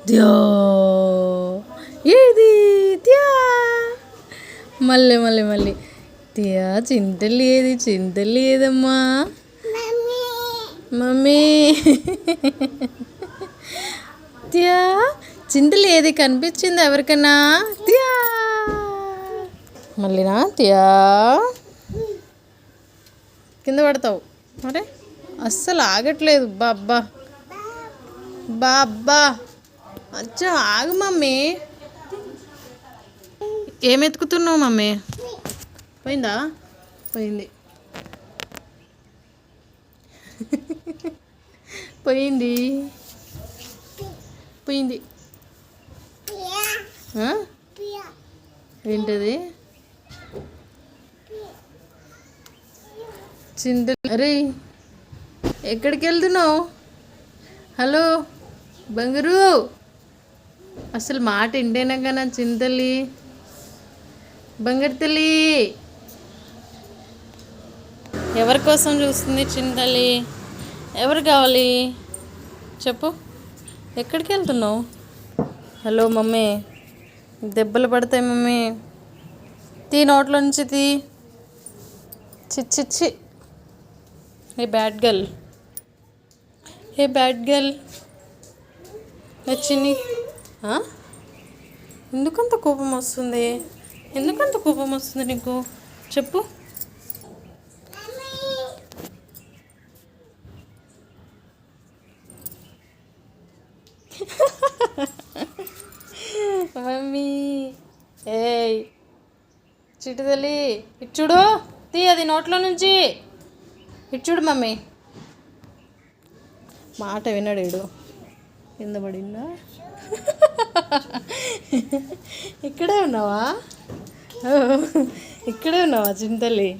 త్యా ఏది త్యా మళ్ళీ మళ్ళీ మళ్ళీ త్యా చింతలు ఏది చింతలు ఏదమ్మా మమ్మీ త్యా చింతలు ఏది కనిపించింది ఎవరికన్నా త్యా మళ్ళీనా త్యా కింద పడతావు అరే అస్సలు ఆగట్లేదు బాబ్బా బాబ్బా అచ్చా ఆగు మమ్మీ ఏం ఎత్తుకుతున్నావు మమ్మీ పోయిందా పోయింది పోయింది పోయింది ఏంటది చింత అరే ఎక్కడికి వెళ్తున్నావు హలో బంగారు అసలు మాట ఇంటేనాక నా చింతలి బంగారు తల్లి ఎవరి కోసం చూస్తుంది చింతలి ఎవరు కావాలి చెప్పు ఎక్కడికి వెళ్తున్నావు హలో మమ్మీ దెబ్బలు పడతాయి మమ్మీ తీ నోట్లో నుంచి తీ చిచ్చి ఏ బ్యాడ్ గర్ల్ ఏ బ్యాడ్ గర్ల్ నచ్చింది ఎందుకంత కోపం వస్తుంది ఎందుకంత కోపం వస్తుంది నీకు చెప్పు మమ్మీ ఏయ్ చిట్టుదల్లి ఇచ్చుడు తీ అది నోట్లో నుంచి ఇచ్చుడు మమ్మీ మాట విన్నాడు ఇడు కింద పడిందా ఇక్కడే ఉన్నావా ఇక్కడే ఉన్నావా చింతల్లి